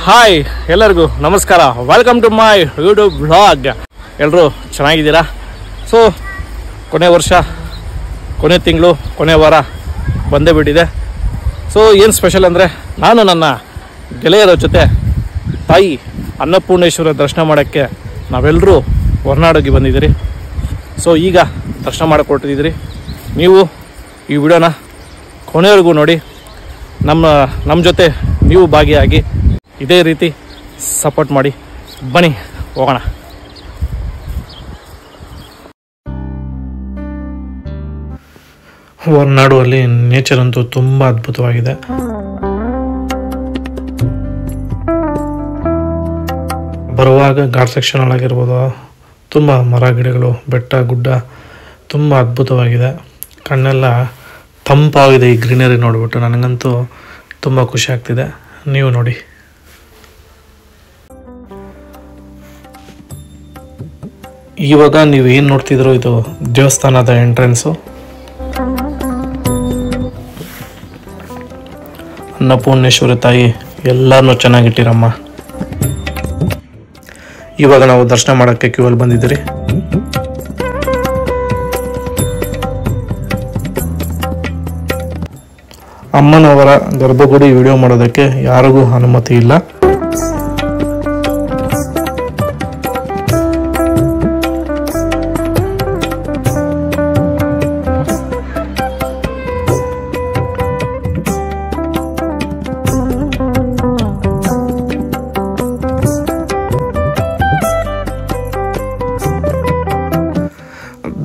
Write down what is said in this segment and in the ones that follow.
Hi ಎಲ್ಲರಿಗೂ ನಮಸ್ಕಾರ, welcome to my YouTube blog. ಎಲ್ಲರೂ ಚೆನ್ನಾಗಿದ್ದೀರಾ? ಸೊ ಕೊನೆ ವರ್ಷ, ಕೊನೆ ತಿಂಗಳು, ಕೊನೆ ವಾರ ಬಂದೇ ಬಿಟ್ಟಿದೆ. ಸೊ ಏನು ಸ್ಪೆಷಲ್ ಅಂದರೆ, ನಾನು ನನ್ನ ಗೆಳೆಯರ ಜೊತೆ ತಾಯಿ ಅನ್ನಪೂರ್ಣೇಶ್ವರ ದರ್ಶನ ಮಾಡೋಕ್ಕೆ ನಾವೆಲ್ಲರೂ ಹೊರನಾಡಿಗೆ ಬಂದಿದ್ದೀರಿ. ಸೊ ಈಗ ದರ್ಶನ ಮಾಡಿಕೊಟ್ಟಿದ್ದೀರಿ. ನೀವು ಈ ವಿಡಿಯೋನ ಕೊನೆವರೆಗೂ ನೋಡಿ, ನಮ್ಮ ಜೊತೆ ನೀವು ಭಾಗಿಯಾಗಿ ಇದೇ ರೀತಿ ಸಪೋರ್ಟ್ ಮಾಡಿ. ಬನ್ನಿ ಹೋಗೋಣ. ಹೊರನಾಡು ನೇಚರ್ ಅಂತೂ ತುಂಬ ಅದ್ಭುತವಾಗಿದೆ. ಬರುವಾಗ ಘಾಟ್ ಸೆಕ್ಷನ್ ಒಳಗಿರ್ಬೋದು, ತುಂಬ ಮರ ಗಿಡಗಳು, ಬೆಟ್ಟ ಗುಡ್ಡ ತುಂಬ ಅದ್ಭುತವಾಗಿದೆ. ಕಣ್ಣೆಲ್ಲ ತಂಪಾಗಿದೆ ಈ ಗ್ರೀನರಿ ನೋಡಿಬಿಟ್ಟು. ನನಗಂತೂ ತುಂಬ ಖುಷಿ ಆಗ್ತಿದೆ. ನೀವು ನೋಡಿ. ಇವಾಗ ನೀವು ಏನು ನೋಡ್ತಿದ್ರು, ಇದು ದೇವಸ್ಥಾನದ ಎಂಟ್ರೆನ್ಸು. ಅನ್ನಪೂರ್ಣೇಶ್ವರಿ ತಾಯಿ ಎಲ್ಲರನ್ನೂ ಚೆನ್ನಾಗಿಟ್ಟಿರಮ್ಮ. ಇವಾಗ ನಾವು ದರ್ಶನ ಮಾಡೋಕ್ಕೆ ಕ್ಯೂ ಅಲ್ಲಿ ಬಂದಿದ್ದೀರಿ. ಅಮ್ಮನವರ ಗರ್ಭಗುಡಿ ವಿಡಿಯೋ ಮಾಡೋದಕ್ಕೆ ಯಾರಿಗೂ ಅನುಮತಿ ಇಲ್ಲ.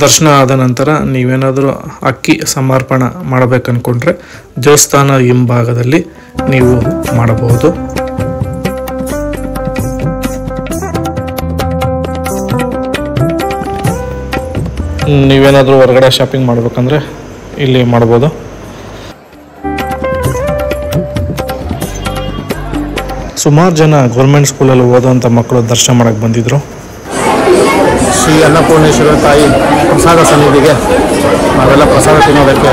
ದರ್ಶನ ಆದ ನಂತರ ನೀವೇನಾದರೂ ಅಕ್ಕಿ ಸಮರ್ಪಣೆ ಮಾಡಬೇಕನ್ಕೊಂಡ್ರೆ ದೇವಸ್ಥಾನ ಹಿಂಭಾಗದಲ್ಲಿ ನೀವು ಮಾಡಬಹುದು. ನೀವೇನಾದರೂ ಹೊರಗಡೆ ಶಾಪಿಂಗ್ ಮಾಡಬೇಕಂದ್ರೆ ಇಲ್ಲಿ ಮಾಡ್ಬೋದು. ಸುಮಾರು ಜನ ಗೌರ್ಮೆಂಟ್ ಸ್ಕೂಲಲ್ಲಿ ಓದೋಂಥ ಮಕ್ಕಳು ದರ್ಶನ ಮಾಡೋಕ್ಕೆ ಬಂದಿದ್ರು. ಶ್ರೀ ಅನ್ನಪೂರ್ಣೇಶ್ವರ ತಾಯಿ ಪ್ರಸಾದ ಸನ್ನಿಧಿಗೆ ನಾವೆಲ್ಲ ಪ್ರಸಾದ ತಿನ್ನೋದಕ್ಕೆ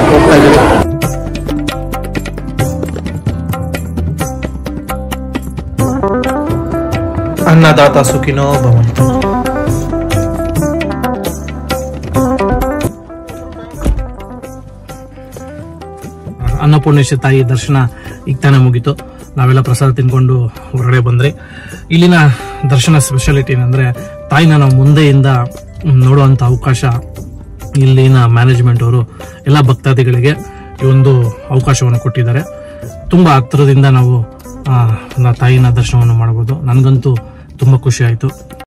ಹೋಗ್ತಾ ಇದ್ದೀವಿ. ಅನ್ನದಾತ ಸುಖಿನೋ ಭವಂತು. ಅನ್ನಪೂರ್ಣೇಶ್ವರಿ ತಾಯಿ ದರ್ಶನ ಈಗ ತಾನೇ ಮುಗೀತು. ನಾವೆಲ್ಲ ಪ್ರಸಾದ ತಿನ್ಕೊಂಡು ಹೊರಗಡೆ ಬಂದ್ರಿ. ಇಲ್ಲಿನ ದರ್ಶನ ಸ್ಪೆಷಾಲಿಟಿ ಏನಂದ್ರೆ, ತಾಯಿನ ನಾವು ಮುಂದೆಯಿಂದ ನೋಡುವಂಥ ಅವಕಾಶ ಇಲ್ಲಿನ ಮ್ಯಾನೇಜ್ಮೆಂಟ್ ಅವರು ಎಲ್ಲ ಭಕ್ತಾದಿಗಳಿಗೆ ಈ ಒಂದು ಅವಕಾಶವನ್ನು ಕೊಟ್ಟಿದ್ದಾರೆ. ತುಂಬ ಹತ್ತಿರದಿಂದ ನಾವು ತಾಯಿನ ದರ್ಶನವನ್ನು ಮಾಡಬಹುದು. ನನಗಂತೂ ತುಂಬ ಖುಷಿ ಆಯಿತು.